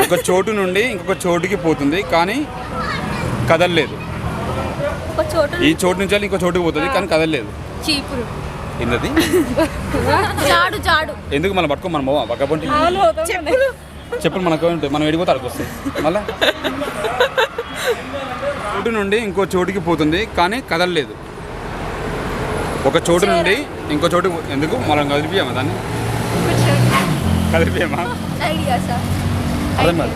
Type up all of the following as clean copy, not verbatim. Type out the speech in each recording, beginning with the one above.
ఒక చోటు నుండి ఇంకొక చోటుకి పోతుంది కానీ కదలలేదు. ఈ చోటు నుంచి ఇంకో చోటుకి పోతుంది కానీ కదలలేదు. చీపురు. ఏంటది? చాడు చాడు. ఎందుకు మనం పట్టుకో మనం పక్క పొంటి చెప్పులు మనకు ఉంటాయి, మనం ఎడిపోతే అక్కడికి వస్తాయి. మళ్ళా చోటు నుండి ఇంకో చోటుకి పోతుంది కానీ కదలలేదు. ఒక చోటు నుండి ఇంకో చోటు ఎందుకు మనం కదిలిపోయామా దాన్ని? కదిలిపోయామా? అర్థం కాదు.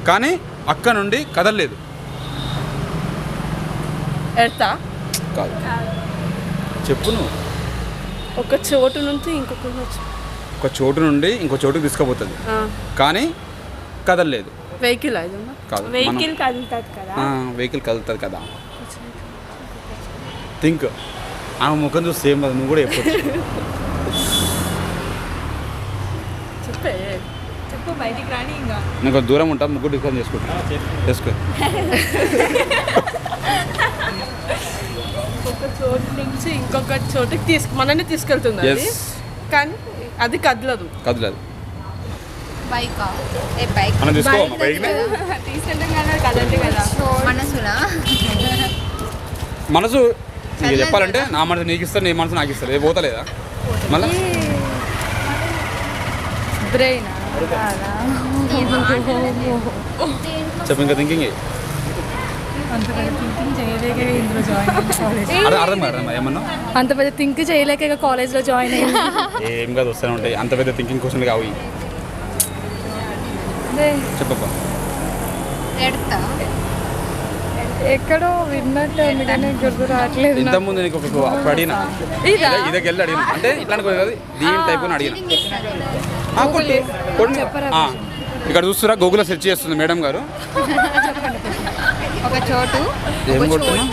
కానీ అక్క నుండి కదలలేదు. ఎడతా కాదు, చెప్పు నువ్వు. ఒక చోటు నుంచి ఒక చోటు నుండి ఇంకో చోటుకి తీసుకుపోతుంది కానీ కదలలేదు. వెహికల్ కాదు, వెహికల్ కదులుతుంది కదా. వెహికల్ కదులుతుంది కదా. థింక్. ఆమె ముఖం చూసి సేమ్ అది, నువ్వు కూడా చెప్పొచ్చు. చెప్పే చెప్పు, బయటికి రాని. ఇంకా నేను కొంచెం దూరం ఉంటా, ముగ్గురు డిస్కస్ చేసుకుంటా. చేసుకో. ఒక చోటు నుంచి ఇంకొక చోటుకి మనల్ని తీసుకెళ్తుంది అది, కానీ అది కదలదు. బైక్ మనం తీసుకో బైక్ తీసుకెళ్తాం కదా, కదలదు కదా. మనసులా మనసు నీకు చెప్పాలంటే నా మనసు నీకు ఇస్తారు, నీ మనసు నాకు ఇస్తారు. ఏ పోతలేదా మళ్ళీ? బ్రెయిన్ చెప్పు. ఇంకా థింకింగ్ అర్థం ఏమన్నా? అంత పెద్ద థింక్ చేయలేక కాలేజ్లో జాయిన్ అయ్యింది. ఏం కాదు, వస్తూనే ఉంటాయి. అంత పెద్ద థింకింగ్ క్వశ్చన్ కావు. చెప్పబ్బా. ఎక్కడో విన్నట్టు గుర్తు రావట్లేదు. ఇంతకుముందు నీకు అప్పుడు అడిగిన ఇదకి వెళ్ళి అడిగిన అంటే ఇట్లా అనుకోదు కదా, దీని టైప్ అని అడిగిన. ఇక్కడ చూస్తున్నా, గూగుల్లో సెర్చ్ చేస్తుంది మేడం గారు. ఒక చోటు ఏం కొడుతున్నా?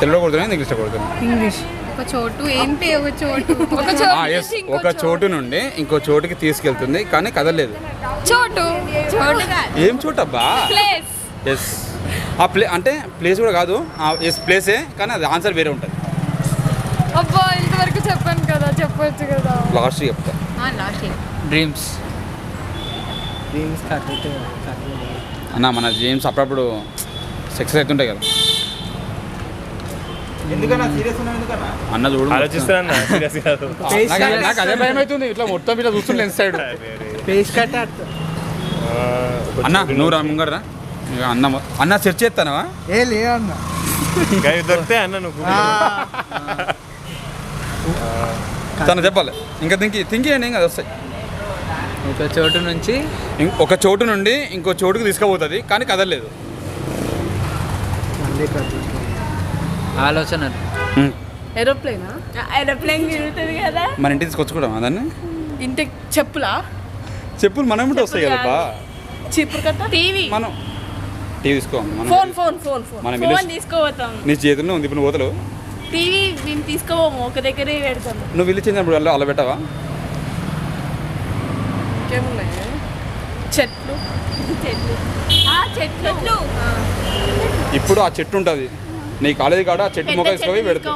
తెలుగులో కొడుతున్నా, ఇంగ్లీష్లో కొడుతున్నా? ఇంగ్లీష్. ఒక చోటు ఏంటి? ఒక చోటు ఒక చోటు నుండి ఇంకో చోటుకి తీసుకెళ్తుంది కానీ కదలలేదు. చోటు ఏం చోటు అబ్బా? ఎస్. ఆ అంటే ప్లేస్ కూడా కాదు, ఎస్ ప్లేసే, కానీ అది ఆన్సర్ వేరే ఉంటుంది. అబ్బా, ఇంతవరకు చెప్పాను కదా, చెప్పొచ్చు కదా. లాస్ట్ చెప్తా. డ్రీమ్స్. అన్న మన డ్రీమ్స్ అప్పుడప్పుడు సక్సెస్ అవుతుంటాయి కదా. అన్న చూడు, నాకు అదే భయం అవుతుంది. ఇట్లా మొత్తం ఇట్లా చూస్తుంటే సైడ్ అన్న నువ్వు రా ముంగరా. అన్న సెర్చ్ చేస్తానవా? ఏ లేదన్నా దొరికితే అన్న నువ్వు తను చెప్పాలి. ఇంకా థింక్ చేయండి, ఇంకా వస్తాయి. ఒక చోటు నుండి ఇంకో చోటుకి తీసుకుపోతుంది కానీ కదలలేదు. ఆలోచన. ఏరోప్లేన్ తిరుగుతుంది కదా. మన ఇంటికి తీసుకొచ్చుకోవడం దాన్ని. ఇంటికి చెప్పులు మనం ఇంటి వస్తాయి కదా. చీపురు కట్ట. టీవీ. మనం టీవీ తీసుకోవాలి. మనం తీసుకోపోతాం. నీ చేతుల్లో ఉంది. ఇప్పుడు నువ్వు పోతలు టీవీ మేము తీసుకోపోము, ఒక దగ్గరే పెడతాము. నువ్వు ఇల్లు చేసినప్పుడు అలా పెట్టావా? ఇంకేమున్నాయి? చెట్లు. ఇప్పుడు ఆ చెట్టు ఉంటుంది నీ కాలేజీ కాడ, ఆ చెట్టు మొక్క తీసుకొని పెడతా.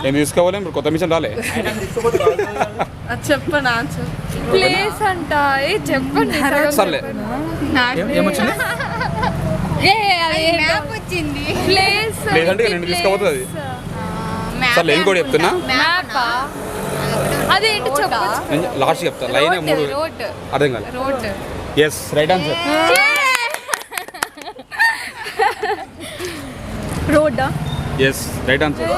నేను తీసుకోవాలి. ఇప్పుడు కొత్త మిషన్ రాలే. చెప్పనా? ప్లేస్ అంట. చెప్పండి. సర్లే, ఏమొచ్చింది? ప్లేస్ అంటే నేను తీసుకోపోతుంది అది. సర్లే, ఇంకోటి చెప్తున్నా. అదేంటి చెప్పు. లాస్ట్ చెప్తా. లైన్ 3 అర్థం కాదు. Yes, right answer. రోడ్డా? Yes, right answer.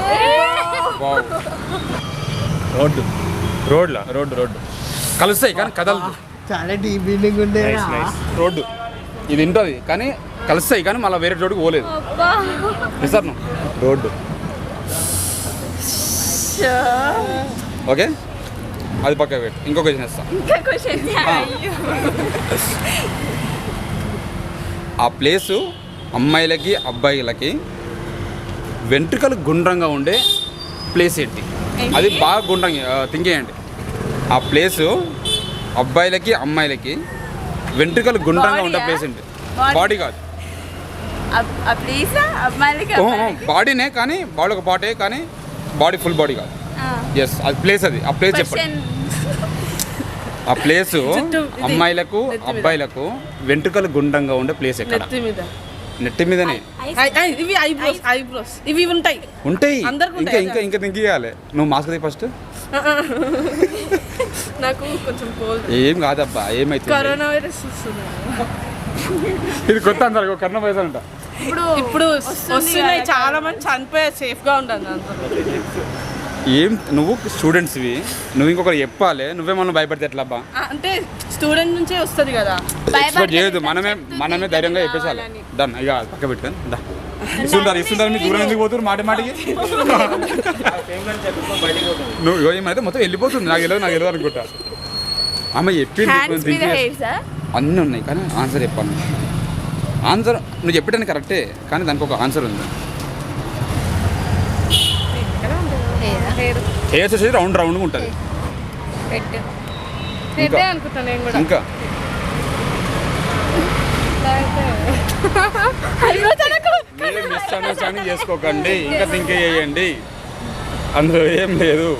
రోడ్డు కలుస్తాయి కానీ కదలదు. చాలా డీప్ బిల్డింగ్ ఉండే రోడ్డు ఇది ఉంటుంది కానీ కలుస్తాయి కానీ మళ్ళీ వేరే చోటుకు పోలేదు. Sir road. ఓకే, అది పక్క పెట్టు. ఇంకో క్వశ్చన్ ఇస్తా. ఆ ప్లేసు అమ్మాయిలకి అబ్బాయిలకి వెంట్రుకలు గుండ్రంగా ఉండే ప్లేస్ ఏంటి? అది బాగా గుండ్రంగా థింక్ చేయండి. ఆ ప్లేసు అబ్బాయిలకి అమ్మాయిలకి వెంట్రుకలు గుండ్రంగా ఉండే ప్లేస్ ఏంటి? బాడీ కాదు, బాడీనే బాడీనే కానీ బాడీ ఒక పాటే కానీ బాడీ ఫుల్ బాడీ కాదు. ఎస్ అది ప్లేస్, అది ఆ ప్లేస్ చెప్పండి. ఆ ప్లేస్ అమ్మాయిలకు అబ్బాయిలకు వెంట్రుకలు గుండ్రంగా ఉండే ప్లేస్ ఎక్కడ? నెత్తి మీద. నెట్టి మీదనే ఇవి ఐబ్రోస్ ఇవి ఉంటాయి. ఉంటాయి. అందరికి ఇంకా ఇంకా ఇంకా దింగియాలి. నువ్వు మాస్క్ తీ ఫస్ట్. నాకు కొంచెం కోల్డ్. ఏం కాదబ్బా, ఏమైతుంది? కరోనా వైరస్ వస్తుంది. ఇది కొత్త అందరు కరోనా వైరస్ అంట. ఇప్పుడు వస్తున్నాయి, చాలా మంది చనిపోయారు. సేఫ్ గా ఉండాలి అంత. ఏం నువ్వు స్టూడెంట్స్వి, నువ్వు ఇంకొకరు చెప్పాలి, నువ్వేమన్నా భయపడితే ఎట్లా అబ్బా? అంటే స్టూడెంట్ నుంచే వస్తుంది కదా. ఎక్స్పెక్ట్ చేయదు, మనమే ధైర్యంగా చెప్పేసాలి. డన్, ఇక పక్క పెట్టుకొని దా. ఇస్తుంటారు మీ దూరం ఎందుకు పోతున్నారు మాటికి? నువ్వు ఏమైతే మొత్తం వెళ్ళిపోతుంది. నాకు వెళ్ళదు అనుకుంటా. అమ్మ చెప్పింది అన్నీ ఉన్నాయి కానీ ఆన్సర్ చెప్పాను. ఆన్సర్ నువ్వు చెప్పడానికి కరెక్టే కానీ దానికి ఒక ఆన్సర్ ఉంది. హెయిర్స్ వచ్చేసి రౌండ్గా ఉంటుంది. ఇంకా మిస్అండర్స్టాండింగ్ చేసుకోకండి, ఇంకా థింక్ చేయండి, అందులో ఏం లేదు.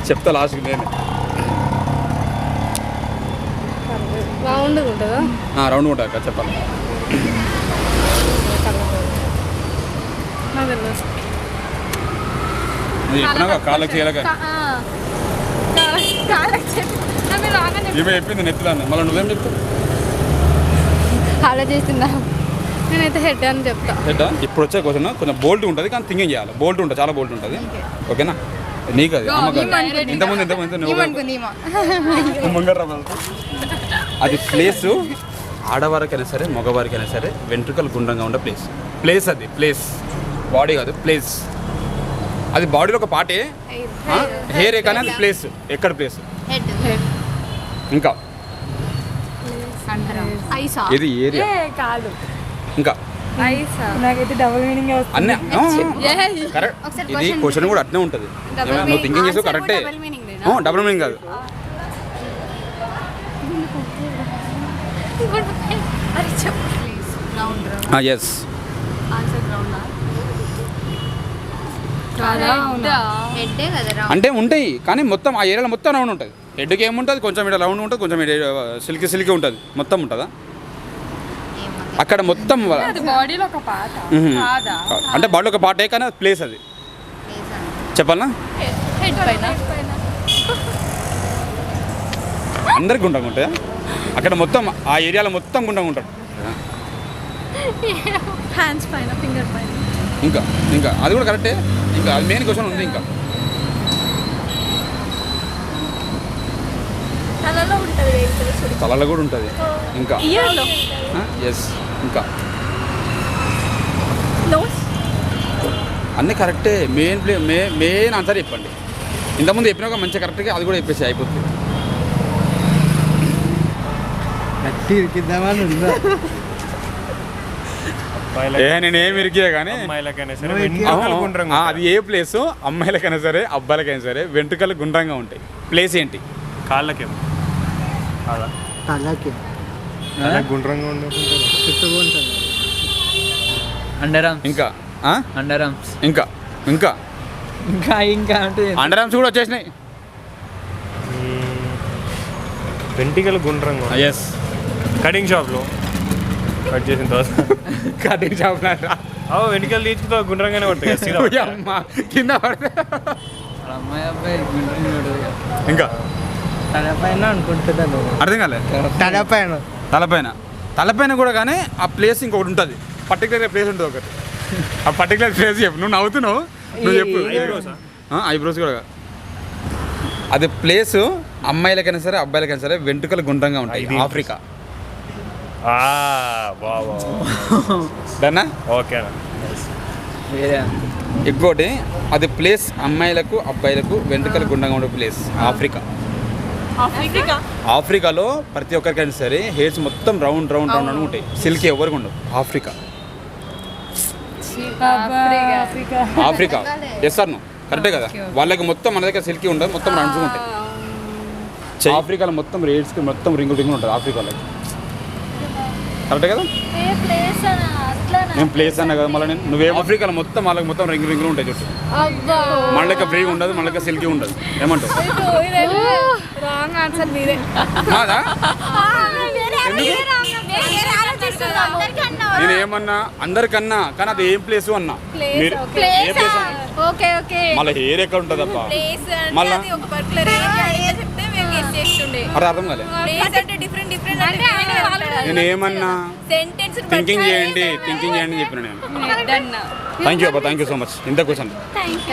చెప్తా లాస్ట్కి నేను. రౌండ్ ఉంటుందా? రౌండ్ ఉంటుంది అక్క, చెప్పాలి. చెప్పినాక కాళ్ళకి చేయలేక ఇవి చెప్పింది నెత్తులాన్ని, మళ్ళీ నువ్వేం చెప్తావు? ఆలోచిస్తున్నా. నేనైతే హెడ్ అని చెప్తా. హెడ్ ఇప్పుడు వచ్చే క్వశ్చన్ కొంచెం బోల్ట్ ఉంటుంది కానీ థింకింగ్ చేయాలి. బోల్ట్ ఉంటుంది, చాలా బోల్ట్ ఉంటుంది. ఓకేనా? నీకు అది ఇంతకుముందు అది ప్లేసు ఆడవారికైనా సరే మగవారికైనా సరే వెంట్రుకలు గుండ్రంగా ఉండే ప్లేస్ అది ప్లేస్, బాడీ కాదు ప్లేస్. అది బాడీలో ఒక పార్టే, హెయిర్ కానీ అది ప్లేస్. ఎక్కడ ప్లేస్? ఇంకా ఇది ఏరియా కాదు. ఇంకా నాకైతే డబుల్ మీనింగ్ అన్నీ కరెక్ట్. ఇది క్వశ్చన్ కూడా అట్నే ఉంటుంది. నువ్వు థింకింగ్ చేసావు కరెక్టే. డబుల్ మీనింగ్ కాదు. ఎస్ అంటే ఉంటాయి కానీ మొత్తం ఆ ఏరియాలో మొత్తం రౌండ్ ఉంటుంది. హెడ్కి ఏముంటుంది, కొంచెం ఇట్లా రౌండ్ ఉంటుంది, కొంచెం సిల్కీ ఉంటుంది. మొత్తం ఉంటుందా అక్కడ మొత్తం? బాడీలో ఒక పార్ట్ అంటే బాడీలో ఒక పార్టే కానీ అది ప్లేస్. అది చెప్పాలనా? హెడ్ పైన అందరికి గుండ్రంగా ఉంటాయా? అక్కడ మొత్తం ఆ ఏరియాలో మొత్తం గుండ్రంగా ఉంటాడు. హ్యాండ్స్ పైన, ఫింగర్ పైన. ఇంకా ఇంకా అది కూడా కరెక్టే. ఇంకా అది మెయిన్ క్వశ్చన్ ఉంది. ఇంకా తలలో కూడా ఉంటుంది. ఇంకా ఎస్ ఇంకా అన్నీ కరెక్టే. మెయిన్ ఆన్సర్ చెప్పండి. ఇంతకుముందు చెప్పినాక మంచిగా కరెక్ట్గా అది కూడా చెప్పేసి అయిపోతుంది. నేనేమి ఇరికే కానీ అది ఏ ప్లేస్ అమ్మాయిలకైనా సరే అబ్బాయిలకైనా సరే వెంట్రుకలు గుండ్రంగా ఉంటాయి. ప్లేస్ ఏంటి? కాళ్ళకి గుండ్రంగా అండర్ ఆర్మ్స్. ఇంకా అండర్ ఆర్మ్స్. ఇంకా ఇంకా ఇంకా ఇంకా అంటే అండర్ ఆర్మ్స్ కూడా వచ్చేసినాయి. వెంట్రుకలు గుండ్రంగా. ఎస్, కటింగ్ షాప్లో కట్ చేసిన తర్వాత కటింగ్ షాప్ వెంట్రుకలు తీసుకుంటా గుండ్రంగానే పడతాయి. అమ్మా కింద పడితే అమ్మాయి అబ్బాయి గుండ్రంగా. ఇంకా తలపైన అనుకుంటున్నాను. అర్థం కాలే? తలపైన కూడా కానీ ఆ ప్లేస్ ఇంకొకటి ఉంటుంది. పర్టికులర్ ప్లేస్ ఉంటుంది ఒకటి. ఆ పర్టికులర్ ప్లేస్ చెప్పు. నువ్వు నవ్వుతున్నావు, నువ్వు చెప్పు. ఐబ్రోస్ కూడా అది ప్లేస్ అమ్మాయిలకైనా సరే అబ్బాయిలకైనా సరే వెంట్రుకలు గుండ్రంగా ఉంటాయి. ఆఫ్రికా. డన్నా? ఓకేనా? ఇంకోటి అది ప్లేస్ అమ్మాయిలకు అబ్బాయిలకు వెంట్రుకలు గుండ్రంగా ఉండే ప్లేస్ ఆఫ్రికా. ఆఫ్రికాలో ప్రతి ఒక్కరికైనా సరే హెయిర్స్ మొత్తం రౌండ్ ఉంటాయి. సిల్క్ ఎవరికి ఉండవు. ఆఫ్రికా ఎస్ సార్ కరెక్టే కదా? వాళ్ళకి మొత్తం మన దగ్గర సిల్కీ ఉండదు, మొత్తం రౌండ్స్ ఉంటాయి. ఆఫ్రికాలో మొత్తం రేట్స్కి మొత్తం రింగులు ఉంటుంది ఆఫ్రికాలో. కరెక్ట్ కదా ఏ ప్లేస్ అనా అట్లా నేను ప్లేస్ అన్నా కదా మళ్ళీ నువ్వేం ఆఫ్రికాలో మొత్తం వాళ్ళకి మొత్తం రింగులు రింగులు ఉంటాయి చుట్టూ అబ్బా మళ్ళీ ఫ్రీగా ఉండదు మళ్ళీ సిల్కీ ఉండదు ఏమంటావు రాంగ్ ఆన్సర్ మీరే. మాదా నేను ఏమన్నా అందరికన్నా కానీ అది ఏం ప్లేస్ అన్నా మీరు ఏ ప్లేస్ ఓకే ఓకే మళ్ళీ హెయిర్ ఎక్కడ ఉంటుంది అప్ప ప్లేస్ మళ్ళా అంటే ఒక పర్టికులర్ ఏరియా చెప్తే మేము గెస్ చేస్తుండే అది అర్థం కాలే ప్లేస్ అంటే డిఫరెంట్ డిఫరెంట్ అంటే నేను ఏమన్నా సెంటెన్స్ థింకింగ్ చేయండి అని చెప్పిన నేను థ్యాంక్ యూ అబ్బా థ్యాంక్ యూ సో మచ్ ఇంత క్వశ్చన్ థ్యాంక్ యూ